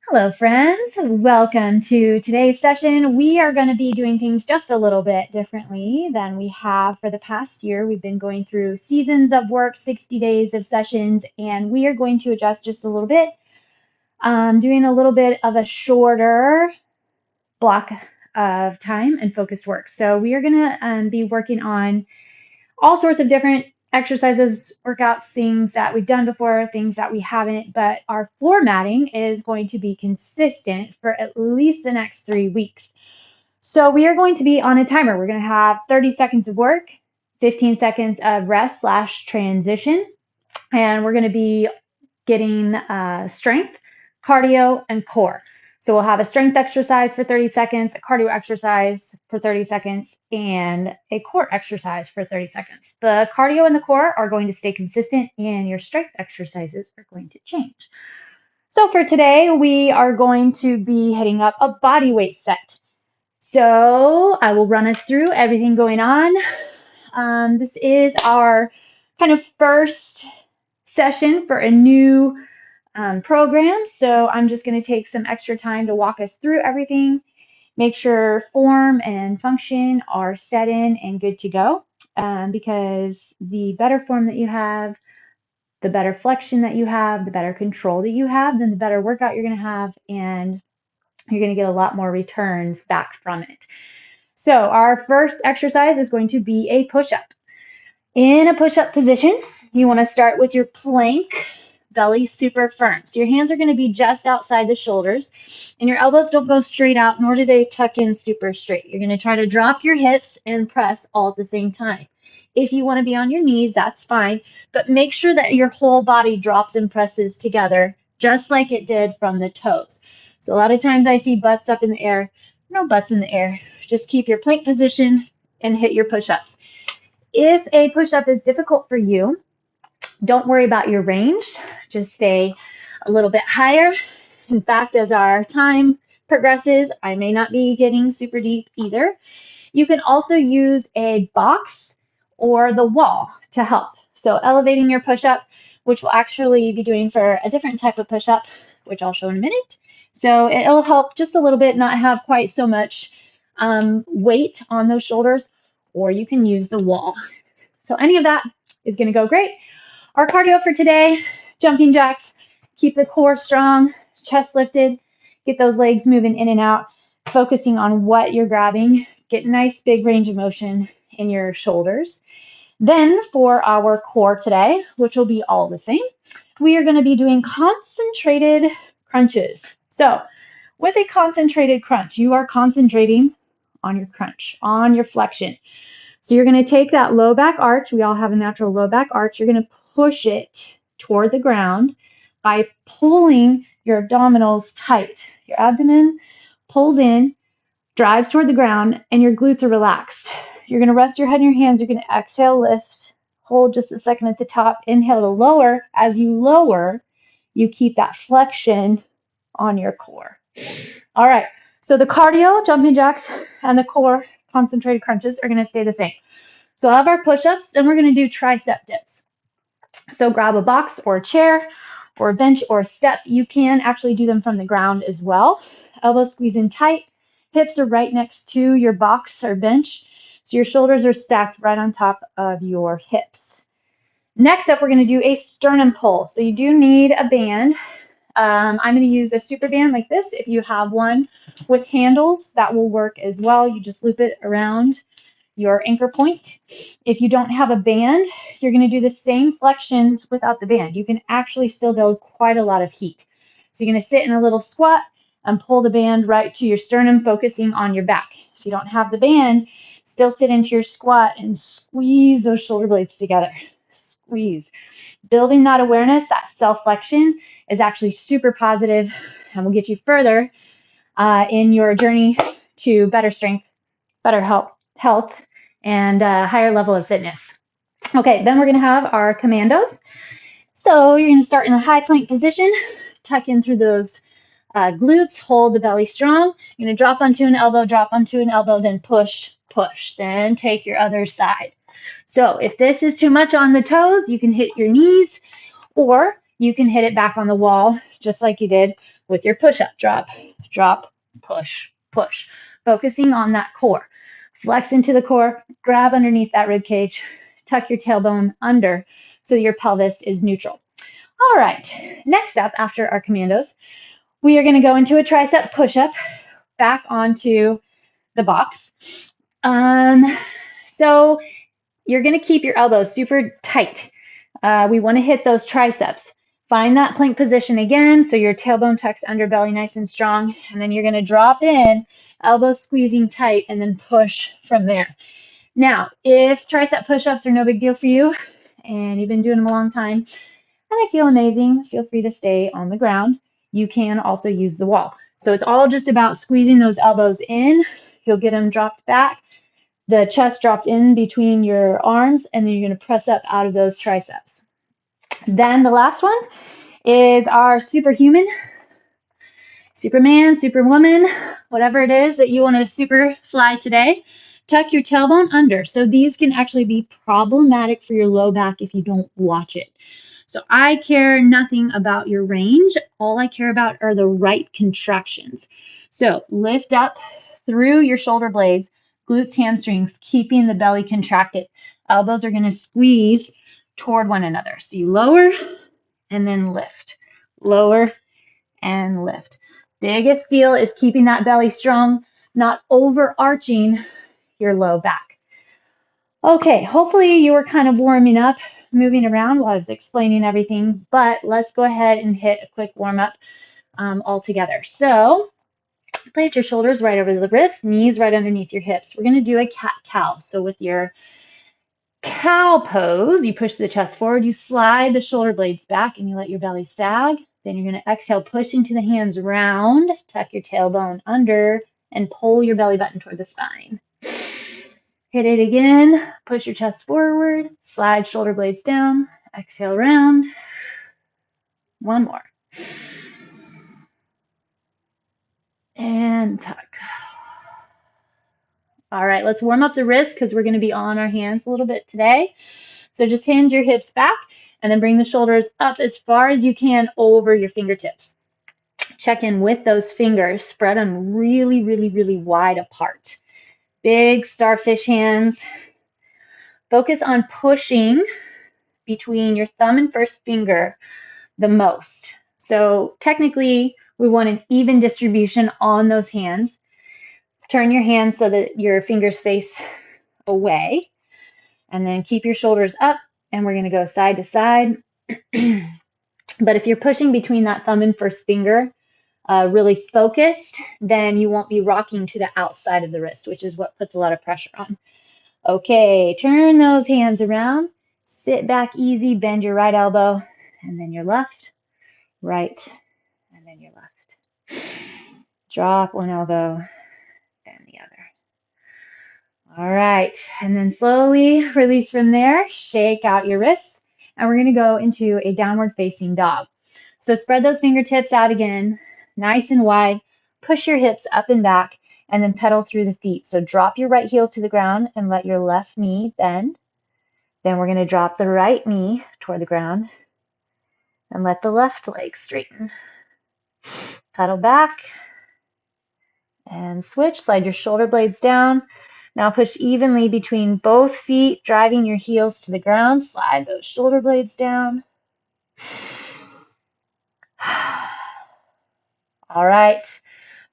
Hello, friends. Welcome to today's session. We are going to be doing things just a little bit differently than we have for the past year. We've been going through seasons of work, 60 days of sessions, and we are going to adjust just a little bit, doing a little bit of a shorter block of time and focused work. So we are going to be working on all sorts of different exercises, workouts, things that we've done before, things that we haven't, but our formatting is going to be consistent for at least the next 3 weeks. So we are going to be on a timer. We're going to have 30 seconds of work, 15 seconds of rest / transition, and we're going to be getting strength, cardio, and core. So we'll have a strength exercise for 30 seconds, a cardio exercise for 30 seconds, and a core exercise for 30 seconds. The cardio and the core are going to stay consistent, and your strength exercises are going to change. So for today, we are going to be hitting up a body weight set. So I will run us through everything going on. This is our kind of first session for a new program. So I'm just going to take some extra time to walk us through everything, make sure form and function are set in and good to go. Because the better form that you have, the better flexion that you have, the better control that you have, then the better workout you're going to have, and you're going to get a lot more returns back from it. So our first exercise is going to be a push-up. In a push-up position, you want to start with your plank, belly super firm. So your hands are going to be just outside the shoulders, and your elbows don't go straight out, nor do they tuck in super straight. You're going to try to drop your hips and press all at the same time. If you want to be on your knees, that's fine, but make sure that your whole body drops and presses together, just like it did from the toes. So a lot of times I see butts up in the air. No butts in the air. Just keep your plank position and hit your push-ups. If a push-up is difficult for you, don't worry about your range. Just stay a little bit higher. In fact, as our time progresses, I may not be getting super deep either. You can also use a box or the wall to help. So elevating your push-up, which we'll actually be doing for a different type of push-up, which I'll show in a minute. So it'll help just a little bit, not have quite so much weight on those shoulders, or you can use the wall. So any of that is going to go great. Our cardio for today, jumping jacks, keep the core strong, chest lifted, get those legs moving in and out, focusing on what you're grabbing, get nice big range of motion in your shoulders. Then for our core today, which will be all the same, we are going to be doing concentrated crunches. So with a concentrated crunch, you are concentrating on your crunch, on your flexion. So you're going to take that low back arch. We all have a natural low back arch. You're going to push it toward the ground by pulling your abdominals tight. Your abdomen pulls in, drives toward the ground, and your glutes are relaxed. You're going to rest your head in your hands. You're going to exhale, lift, hold just a second at the top, inhale to lower. As you lower, you keep that flexion on your core. All right, so the cardio, jumping jacks, and the core concentrated crunches are going to stay the same. So I'll have our push-ups, then we're going to do tricep dips. So grab a box or a chair or a bench or a step. You can actually do them from the ground as well. Elbows squeeze in tight. Hips are right next to your box or bench. So your shoulders are stacked right on top of your hips. Next up, we're going to do a sternum pull. So you do need a band. I'm going to use a super band like this. If you have one with handles, that will work as well. You just loop it around your anchor point. If you don't have a band, you're going to do the same flexions without the band. You can actually still build quite a lot of heat. So you're going to sit in a little squat and pull the band right to your sternum, focusing on your back. If you don't have the band, still sit into your squat and squeeze those shoulder blades together. Squeeze. Building that awareness, that self-flexion, is actually super positive and will get you further in your journey to better strength, better health, and a higher level of fitness. Okay, then we're going to have our commandos. So you're going to start in a high plank position, tuck in through those glutes, hold the belly strong. You're going to drop onto an elbow, then push, push. Then take your other side. So if this is too much on the toes, you can hit your knees, or you can hit it back on the wall just like you did with your push-up. Drop, drop, push, push. Focusing on that core. Flex into the core, grab underneath that rib cage, tuck your tailbone under so your pelvis is neutral. All right, next up after our commandos, we are going to go into a tricep push-up back onto the box. So you're going to keep your elbows super tight. We want to hit those triceps. Find that plank position again so your tailbone tucks under, belly nice and strong, and then you're going to drop in, elbows squeezing tight, and then push from there. Now, if tricep push-ups are no big deal for you, and you've been doing them a long time, and they feel amazing, feel free to stay on the ground. You can also use the wall. So it's all just about squeezing those elbows in. You'll get them dropped back, the chest dropped in between your arms, and then you're going to press up out of those triceps. Then the last one is our superhuman, Superman, Superwoman, whatever it is that you want to super fly today. Tuck your tailbone under. So these can actually be problematic for your low back if you don't watch it. So I care nothing about your range. All I care about are the right contractions. So lift up through your shoulder blades, glutes, hamstrings, keeping the belly contracted. Elbows are going to squeeze toward one another. So you lower and then lift. Lower and lift. Biggest deal is keeping that belly strong, not overarching your low back. Okay, hopefully you were kind of warming up, moving around while I was explaining everything, but let's go ahead and hit a quick warm up all together. So plant your shoulders right over the wrists, knees right underneath your hips. We're going to do a cat-cow. So with your cow pose, you push the chest forward, you slide the shoulder blades back, and you let your belly sag. Then you're going to exhale, push into the hands round, tuck your tailbone under, and pull your belly button toward the spine. Hit it again, push your chest forward, slide shoulder blades down, exhale round. One more. And tuck. All right, let's warm up the wrists because we're going to be on our hands a little bit today. So just hinge your hips back and then bring the shoulders up as far as you can over your fingertips. Check in with those fingers, spread them really, really, really wide apart. Big starfish hands. Focus on pushing between your thumb and first finger the most. So technically, we want an even distribution on those hands. Turn your hands so that your fingers face away, and then keep your shoulders up, and we're going to go side to side. But if you're pushing between that thumb and first finger, really focused, then you won't be rocking to the outside of the wrist, which is what puts a lot of pressure on. Okay, turn those hands around, sit back easy, bend your right elbow, and then your left, right, and then your left. Drop one elbow, and the other. All right, and then slowly release from there, shake out your wrists, and we're going to go into a downward facing dog. So spread those fingertips out again, nice and wide, push your hips up and back, and then pedal through the feet. So drop your right heel to the ground and let your left knee bend. Then we're going to drop the right knee toward the ground and let the left leg straighten. Pedal back and switch. Slide your shoulder blades down. Now push evenly between both feet, driving your heels to the ground. Slide those shoulder blades down. All right,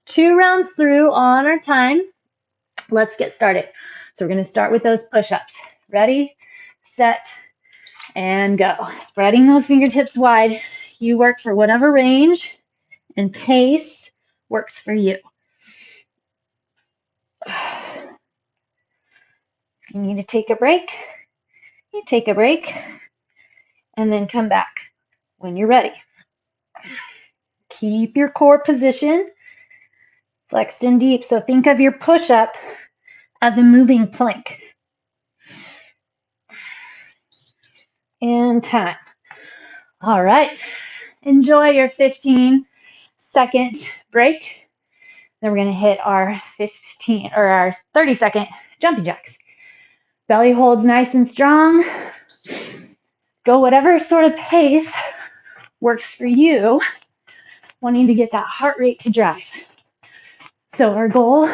2 rounds through on our time. Let's get started. So we're going to start with those push-ups. Ready, set, and go. Spreading those fingertips wide. You work for whatever range and pace works for you. If you need to take a break, you take a break and then come back when you're ready. Keep your core position flexed and deep. So think of your push-up as a moving plank. And time. All right. Enjoy your 15-second break. Then we're going to hit our 30-second jumping jacks. Belly holds nice and strong. Go whatever sort of pace works for you, wanting to get that heart rate to drive. So our goal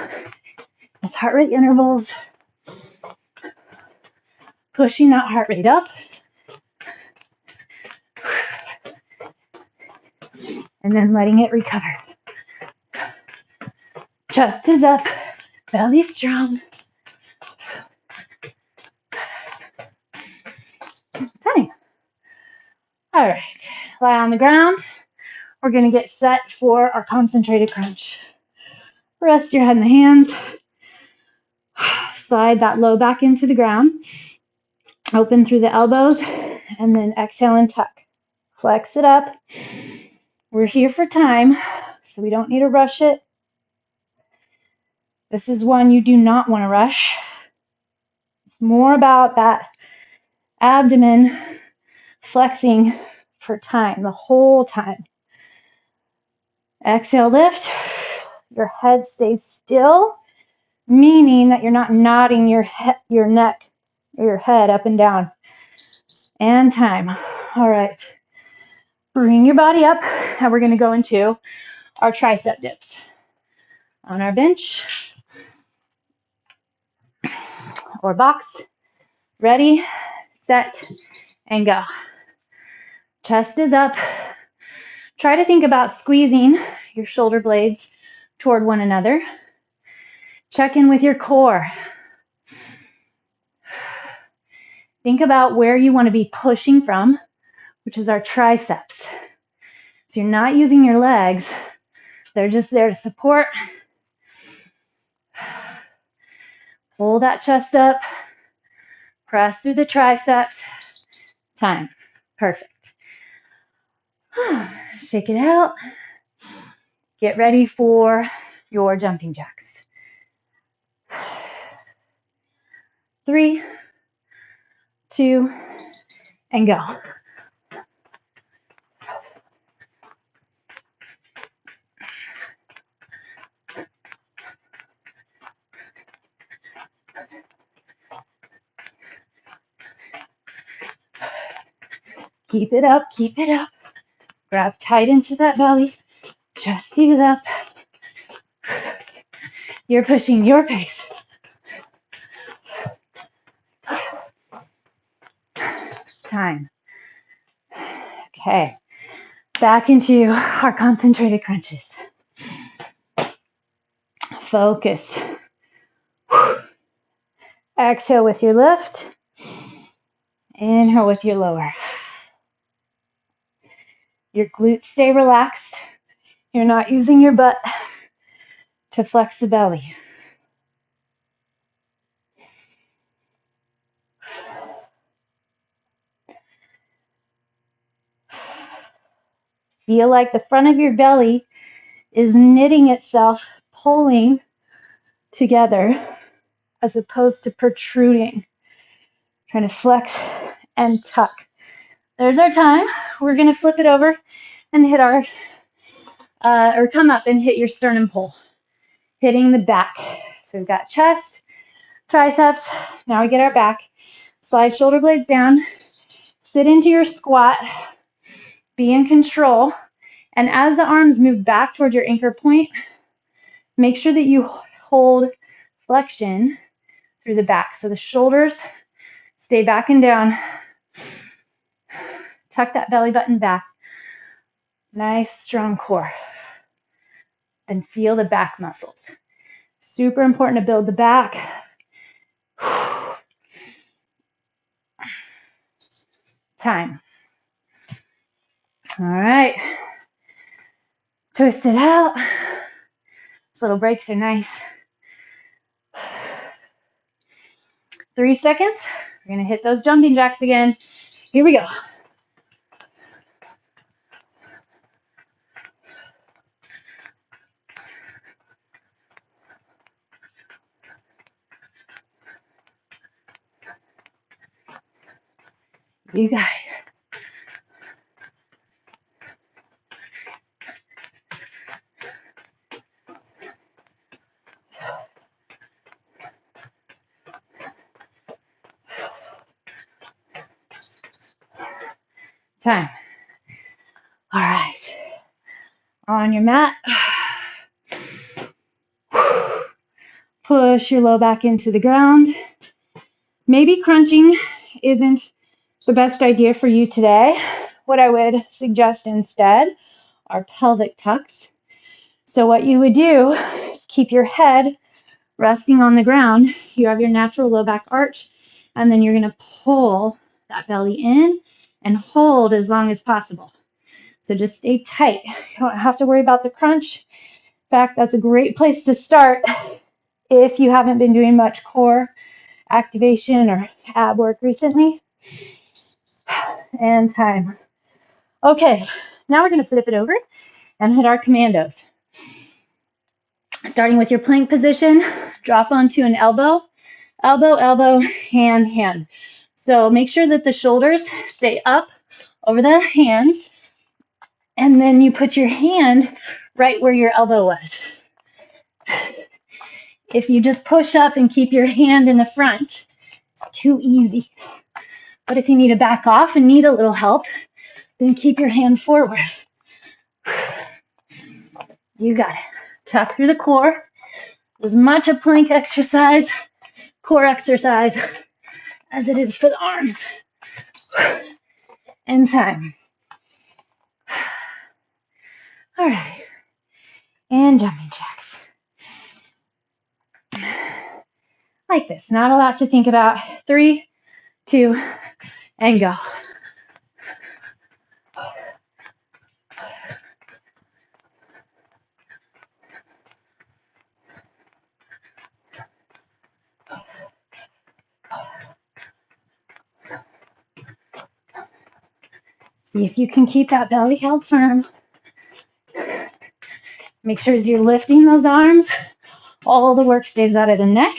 is heart rate intervals, pushing that heart rate up, and then letting it recover. Chest is up, belly strong. Time. All right, lie on the ground. We're going to get set for our concentrated crunch. Rest your head in the hands. Slide that low back into the ground. Open through the elbows, and then exhale and tuck. Flex it up. We're here for time, so we don't need to rush it. This is one you do not want to rush. It's more about that abdomen flexing for time, the whole time. Exhale, lift. Your head stays still, meaning that you're not nodding your neck or your head up and down. And time. All right. Bring your body up, and we're going to go into our tricep dips. On our bench or box. Ready, set, and go. Chest is up. Try to think about squeezing your shoulder blades toward one another. Check in with your core. Think about where you want to be pushing from, which is our triceps. So you're not using your legs. They're just there to support. Pull that chest up. Press through the triceps. Time. Perfect. Shake it out. Get ready for your jumping jacks. 3, 2, and go. Keep it up, keep it up. Grab tight into that belly. Chest is up. You're pushing your pace. Time. Okay. Back into our concentrated crunches. Focus. Exhale with your lift. Inhale with your lower. Your glutes stay relaxed. You're not using your butt to flex the belly. Feel like the front of your belly is knitting itself, pulling together, as opposed to protruding. Trying to flex and tuck. There's our time. We're going to flip it over and hit our, or come up and hit your sternum pole, hitting the back. So we've got chest, triceps. Now we get our back. Slide shoulder blades down. Sit into your squat. Be in control. And as the arms move back towards your anchor point, make sure that you hold flexion through the back. So the shoulders stay back and down. Tuck that belly button back. Nice, strong core. And feel the back muscles. Super important to build the back. Time. All right. Twist it out. These little breaks are nice. 3 seconds. We're going to hit those jumping jacks again. Here we go. You got it. Time. All right. On your mat. Push your low back into the ground. Maybe crunching isn't the best idea for you today. What I would suggest instead are pelvic tucks. So what you would do is keep your head resting on the ground. You have your natural low back arch, and then you're going to pull that belly in and hold as long as possible. So just stay tight. You don't have to worry about the crunch. In fact, that's a great place to start if you haven't been doing much core activation or ab work recently. And time. Okay, now we're going to flip it over and hit our commandos. Starting with your plank position, drop onto an elbow, elbow, elbow, hand, hand. So make sure that the shoulders stay up over the hands, and then you put your hand right where your elbow was. If you just push up and keep your hand in the front, it's too easy. But if you need to back off and need a little help, then keep your hand forward. You got it. Tuck through the core. As much a plank exercise, core exercise, as it is for the arms. And time. All right. And jumping jacks. Like this. Not a lot to think about. 3, 2, and go. See if you can keep that belly held firm. Make sure as you're lifting those arms, all the work stays out of the neck.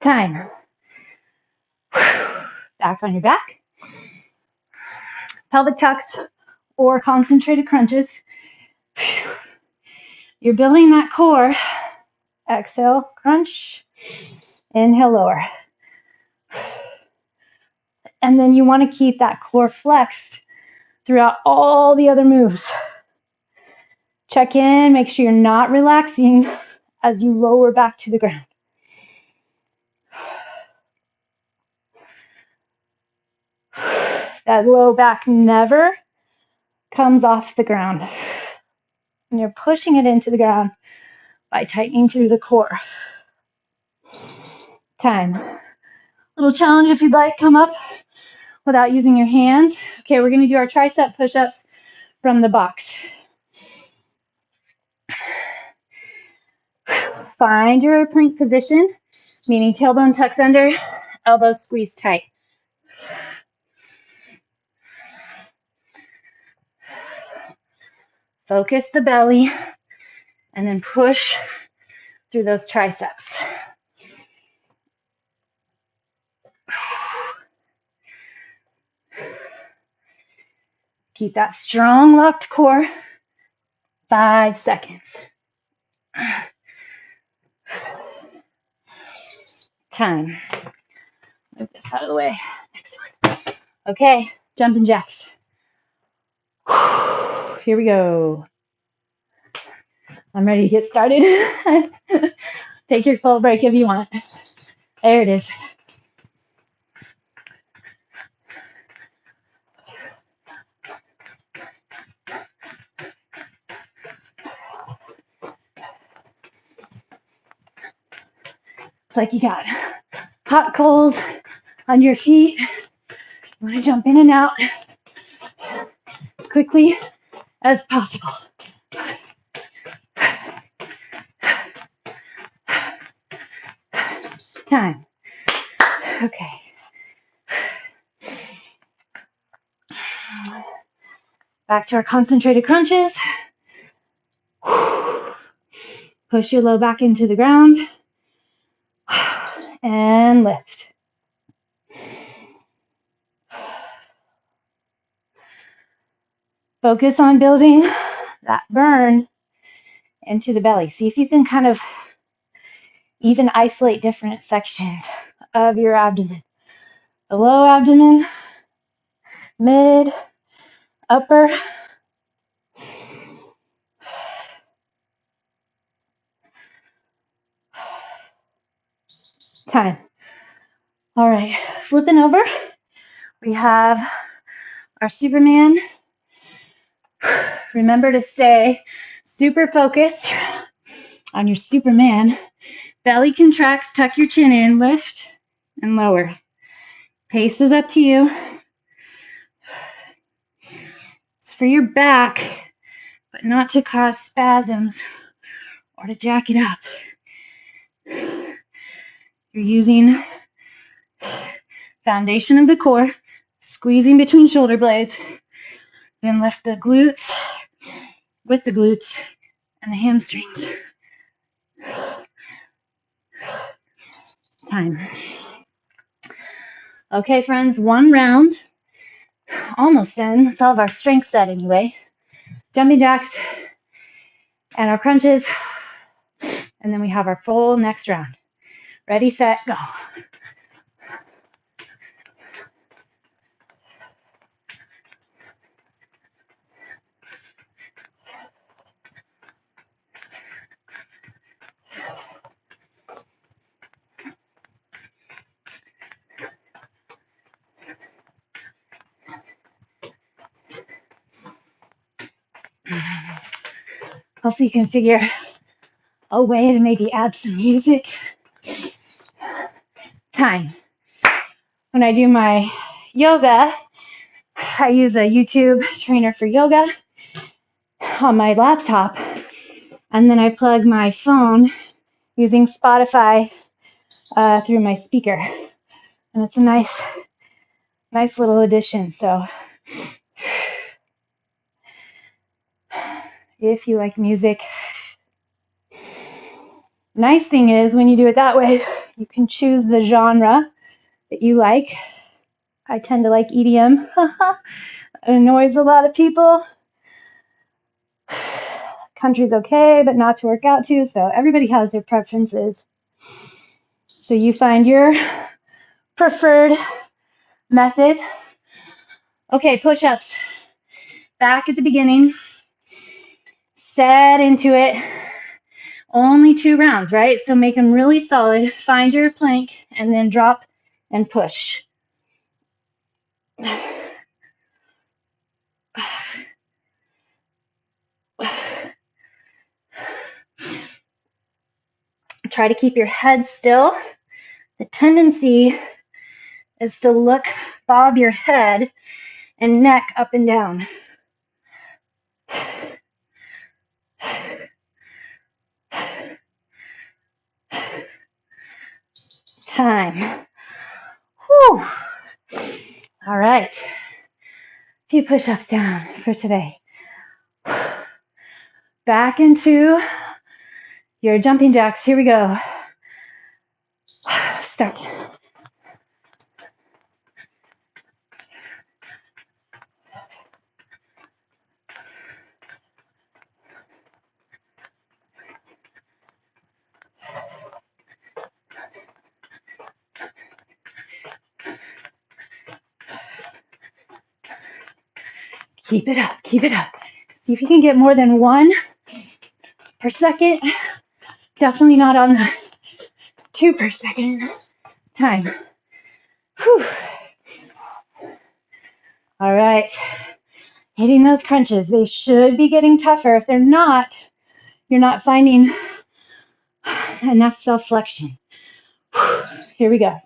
Time. Back on your back. Pelvic tucks or concentrated crunches. You're building that core. Exhale, crunch. Inhale, lower. And then you want to keep that core flexed throughout all the other moves. Check in, make sure you're not relaxing as you lower back to the ground. That low back never comes off the ground. And you're pushing it into the ground by tightening through the core. Time. Little challenge if you'd like, come up without using your hands. Okay, we're going to do our tricep push-ups from the box. Find your plank position, meaning tailbone tucks under, elbows squeeze tight. Focus the belly and then push through those triceps. Keep that strong locked core. 5 seconds. Time. Move this out of the way. Next one. Okay, jumping jacks. Here we go. I'm ready to get started. Take your full break if you want. There it is. It's like you got hot coals on your feet. You want to jump in and out as quickly as possible. Time. Okay. Back to our concentrated crunches. Push your low back into the ground. And lift. Focus on building that burn into the belly. See if you can kind of even isolate different sections of your abdomen. Below abdomen, mid, upper. Time. All right, flipping over. We have our Superman. Remember to stay super focused on your Superman. Belly contracts, tuck your chin in, lift and lower. Pace is up to you. It's for your back, but not to cause spasms or to jack it up. You're using foundation of the core, squeezing between shoulder blades, then lift the glutes with the glutes and the hamstrings. Time. Okay, friends, one round. Almost done. That's all of our strength set anyway. Jumping jacks and our crunches. And then we have our full next round. Ready, set, go. Hopefully you can figure a way to maybe add some music. Time. When I do my yoga, I use a YouTube trainer for yoga on my laptop, and then I plug my phone using Spotify through my speaker, and it's a nice little addition. So if you like music, nice thing is when you do it that way, you can choose the genre that you like. I tend to like EDM. It annoys a lot of people. Country's okay, but not to work out to, so everybody has their preferences. So you find your preferred method. Okay, push-ups. Back at the beginning. Set into it. Only 2 rounds, right? So make them really solid. Find your plank and then drop and push. Try to keep your head still. The tendency is to bob your head and neck up and down. Time. Whew. All right. A few push-ups down for today. Back into your jumping jacks. Here we go. Start. Keep it up. Keep it up. See if you can get more than 1 per second. Definitely not on the 2 per second. Time. Whew. All right. Hitting those crunches. They should be getting tougher. If they're not, you're not finding enough self-flexion. Here we go.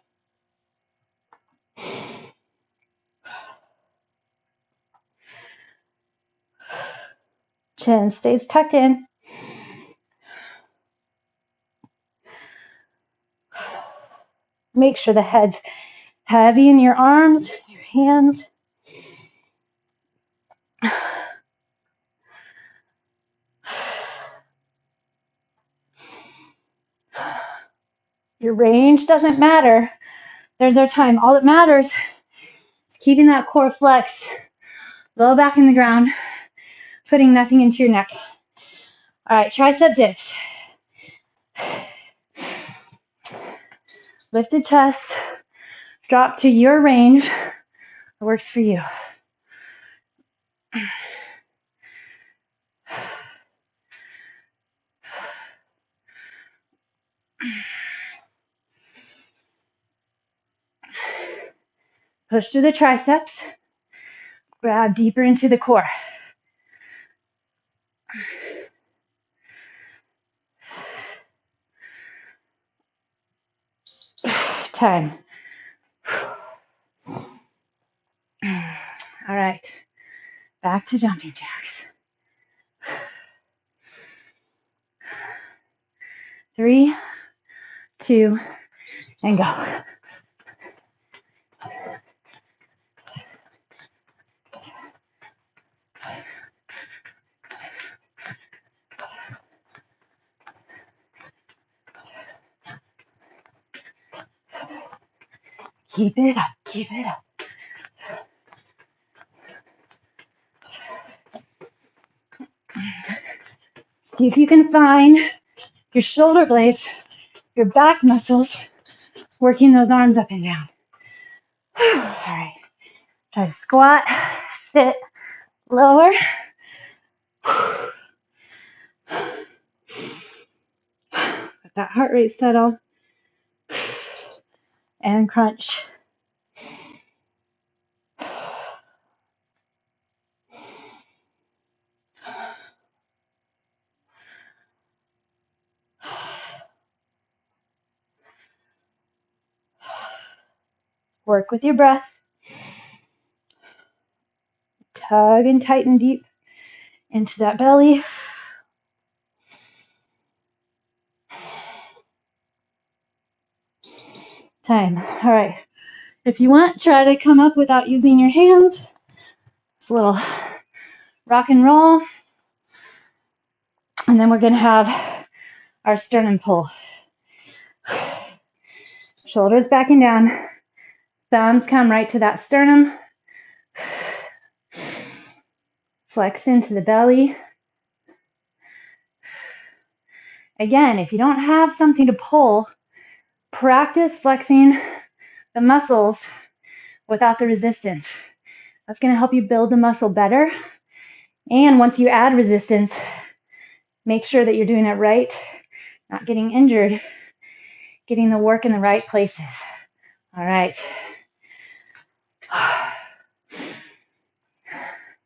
Chin stays tucked in. Make sure the head's heavy in your arms, your hands. Your range doesn't matter. There's our time. All that matters is keeping that core flexed, low back in the ground, putting nothing into your neck. All right, tricep dips. Lifted chest, Drop to your range that works for you. Push through the triceps. Grab deeper into the core. Time. All right. Back to jumping jacks. 3, 2, and go. Keep it up, keep it up. See if you can find your shoulder blades, your back muscles, working those arms up and down. All right. Try to squat, sit, lower. Let that heart rate settle. And crunch. Work with your breath. Tug and tighten deep into that belly. Time. All right. If you want, try to come up without using your hands. It's a little rock and roll. And then we're going to have our sternum pull. Shoulders back and down. Thumbs come right to that sternum. Flex into the belly. Again, if you don't have something to pull, practice flexing the muscles without the resistance. That's going to help you build the muscle better. And once you add resistance, make sure that you're doing it right, not getting injured, getting the work in the right places. All right.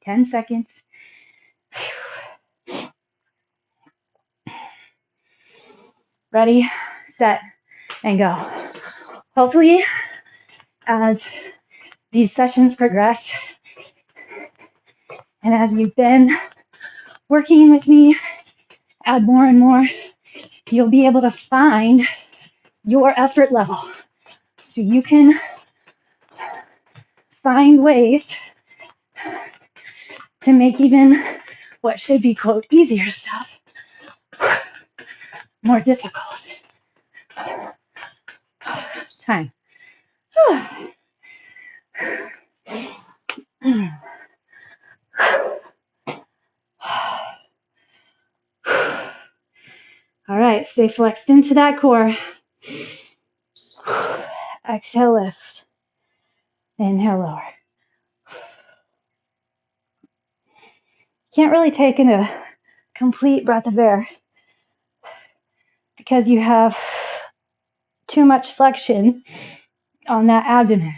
10 seconds. Ready, set, and go. Hopefully, as these sessions progress, and as you've been working with me, add more and more, you'll be able to find your effort level. So you can find ways to make even what should be, quote, easier stuff more difficult. Time. All right, stay flexed into that core. Exhale, lift. Inhale, lower. Can't really take in a complete breath of air because you have too much flexion on that abdomen.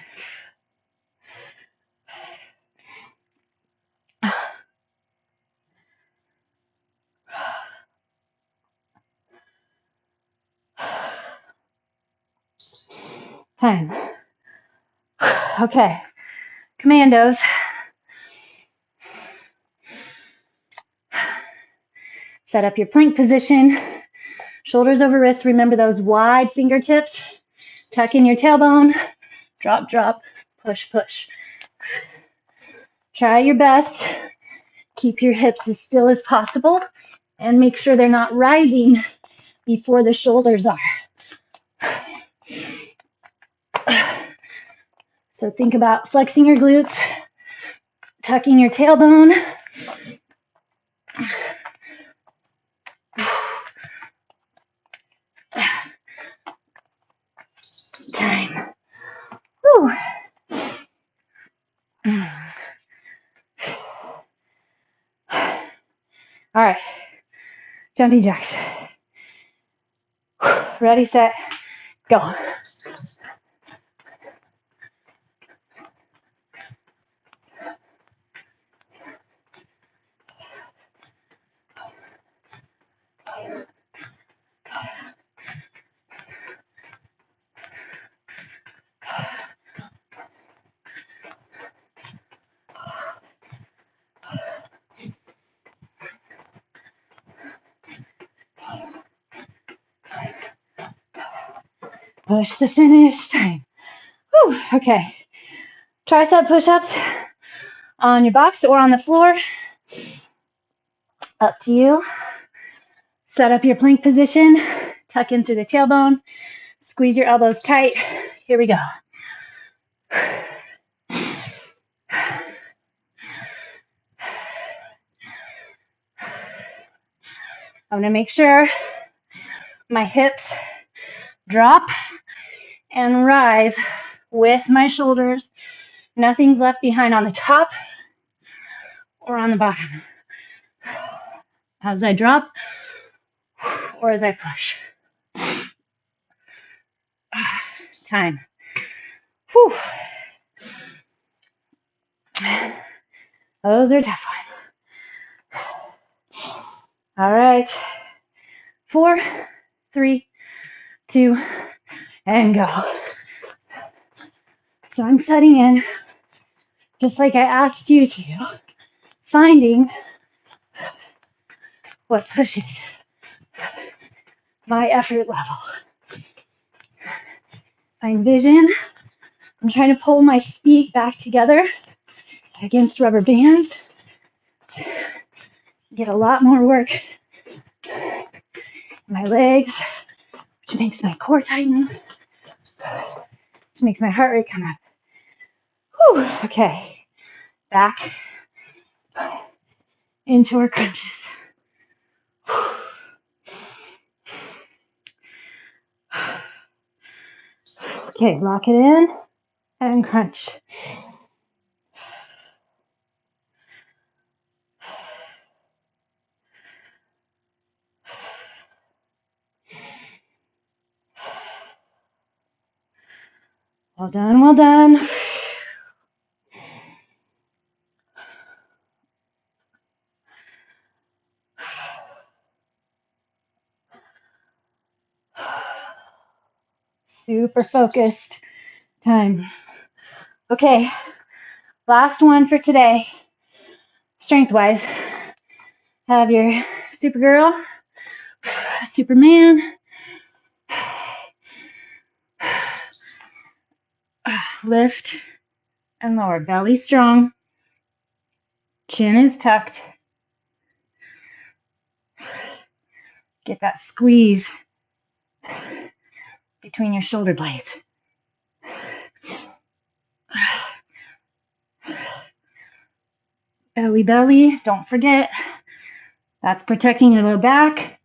Time. Okay, commandos. Set up your plank position. Shoulders over wrists. Remember those wide fingertips. Tuck in your tailbone. Drop, drop, push, push. Try your best. Keep your hips as still as possible and make sure they're not rising before the shoulders are. So think about flexing your glutes, tucking your tailbone. Time. Whew. All right, jumping jacks. Ready, set, go. Push the finish time. Whew, okay. Tricep push-ups on your box or on the floor. Up to you. Set up your plank position. Tuck in through the tailbone. Squeeze your elbows tight. Here we go. I'm going to make sure my hips drop and rise with my shoulders. Nothing's left behind on the top or on the bottom. As I drop or as I push. Time. Whew. Those are tough ones. All right. 4, 3, 2, and go. So I'm setting in, just like I asked you to, finding what pushes my effort level. Find vision. I'm trying to pull my feet back together against rubber bands. Get a lot more work in my legs, which makes my core tighten, which makes my heart rate come up. Whew. Okay, back into our crunches. Okay, lock it in and crunch. Well done, well done. Super focused time. Okay, last one for today. Strength-wise, have your Supergirl, Superman, lift and lower. Belly strong, chin is tucked. Get that squeeze between your shoulder blades. Belly, belly, don't forget. That's protecting your low back.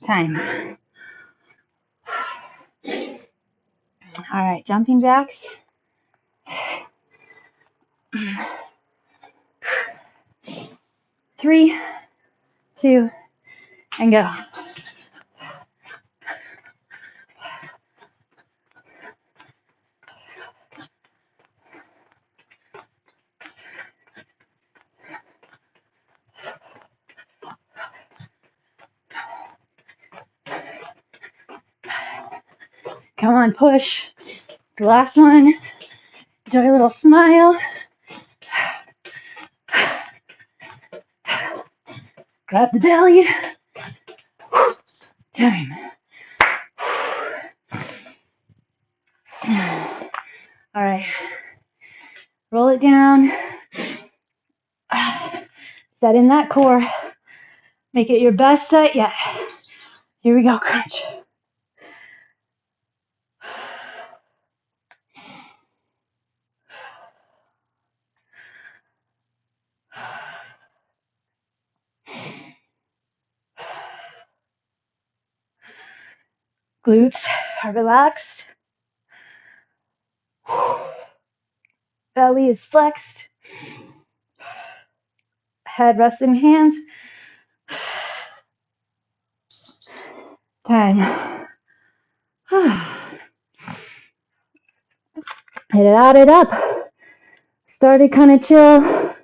Time. All right, jumping jacks. 3, 2, and go. Come on, push. The last one. Enjoy a little smile. Grab the belly. Time. All right. Roll it down. Set in that core. Make it your best set yet. Here we go, crunch. Glutes are relaxed. Belly is flexed. Head rests in hands. Time. Hit it out, it up. Started kind of chill.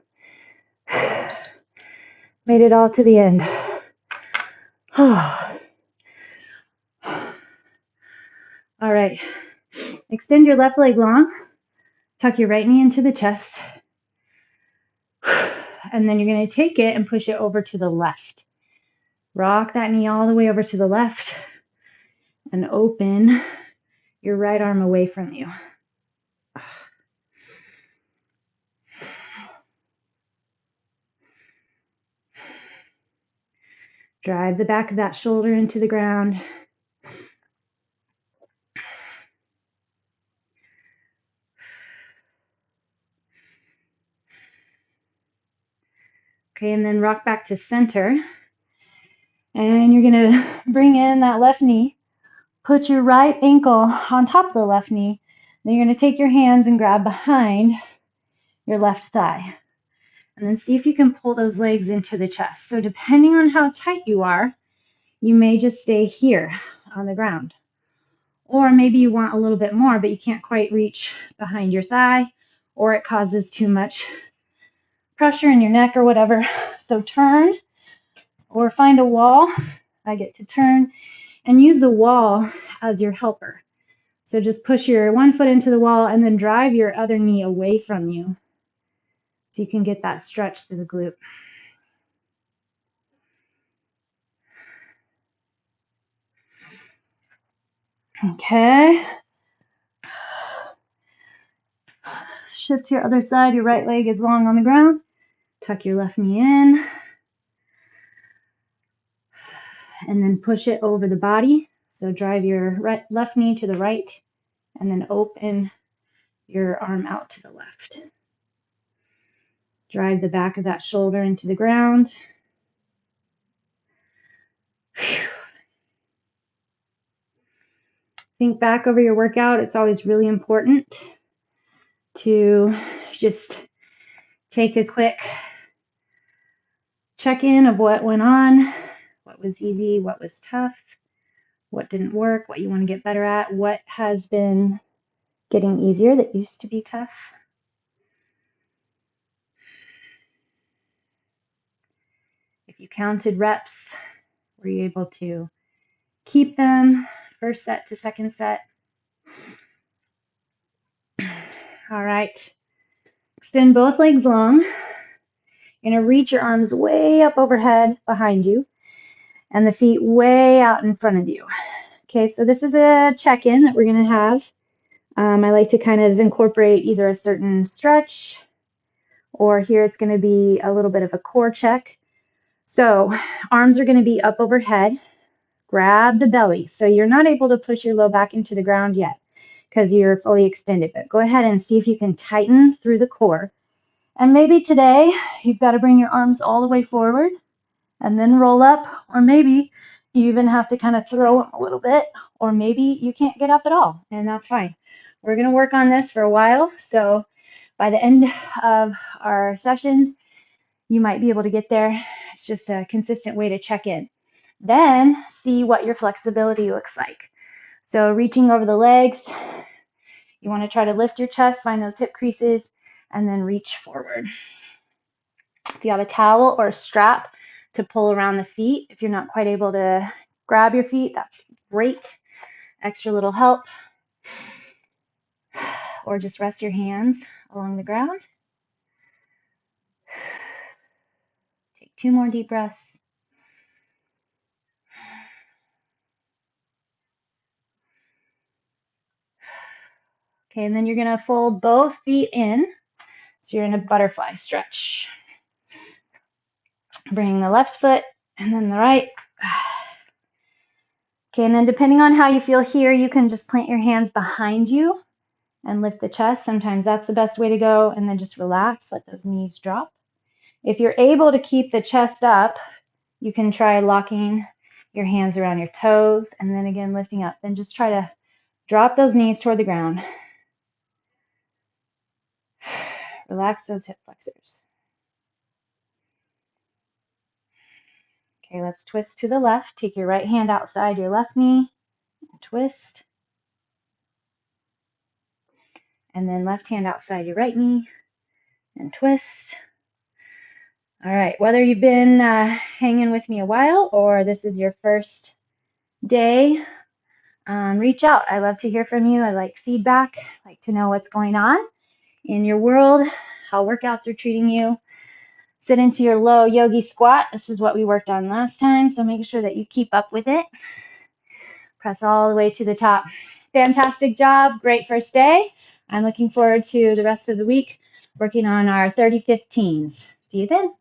Made it all to the end. All right. Extend your left leg long. Tuck your right knee into the chest. And then you're going to take it and push it over to the left. Rock that knee all the way over to the left and open your right arm away from you. Drive the back of that shoulder into the ground. Okay, and then rock back to center. And you're going to bring in that left knee. Put your right ankle on top of the left knee. Then you're going to take your hands and grab behind your left thigh. And then see if you can pull those legs into the chest. So depending on how tight you are, you may just stay here on the ground. Or maybe you want a little bit more, but you can't quite reach behind your thigh, or it causes too much pressure in your neck or whatever. So turn or find a wall. I get to turn and use the wall as your helper. So just push your one foot into the wall and then drive your other knee away from you so you can get that stretch through the glute. Okay. Shift to your other side. Your right leg is long on the ground. Tuck your left knee in. And then push it over the body. So drive your left knee to the right and then open your arm out to the left. Drive the back of that shoulder into the ground. Think back over your workout. It's always really important to just take a quick check-in of what went on, what was easy, what was tough, what didn't work, what you want to get better at, what has been getting easier that used to be tough. If you counted reps, were you able to keep them first set to second set? All right. Extend both legs long. You're going to reach your arms way up overhead behind you and the feet way out in front of you. Okay, so this is a check-in that we're going to have. I like to kind of incorporate either a certain stretch or here it's going to be a little bit of a core check. So arms are going to be up overhead. Grab the belly. So you're not able to push your low back into the ground yet because you're fully extended, but go ahead and see if you can tighten through the core. And maybe today you've got to bring your arms all the way forward and then roll up, or maybe you even have to kind of throw them a little bit, or maybe you can't get up at all, and that's fine. We're going to work on this for a while, so by the end of our sessions, you might be able to get there. It's just a consistent way to check in. Then see what your flexibility looks like. So reaching over the legs, you want to try to lift your chest, find those hip creases, and then reach forward. If you have a towel or a strap to pull around the feet, if you're not quite able to grab your feet, that's great. Extra little help. Or just rest your hands along the ground. Take 2 more deep breaths. Okay, and then you're going to fold both feet in. So you're in a butterfly stretch. Bring the left foot and then the right. Okay, and then depending on how you feel here, you can just plant your hands behind you and lift the chest. Sometimes that's the best way to go. And then just relax, let those knees drop. If you're able to keep the chest up, you can try locking your hands around your toes and then again lifting up. Then just try to drop those knees toward the ground. Relax those hip flexors. Okay, let's twist to the left. Take your right hand outside your left knee and twist. And then left hand outside your right knee and twist. All right, whether you've been hanging with me a while or this is your first day, reach out. I love to hear from you. I like feedback. I like to know what's going on in your world, how workouts are treating you. Sit into your low yogi squat. This is what we worked on last time, so make sure that you keep up with it. Press all the way to the top. Fantastic job. Great first day. I'm looking forward to the rest of the week working on our 30-15s. See you then.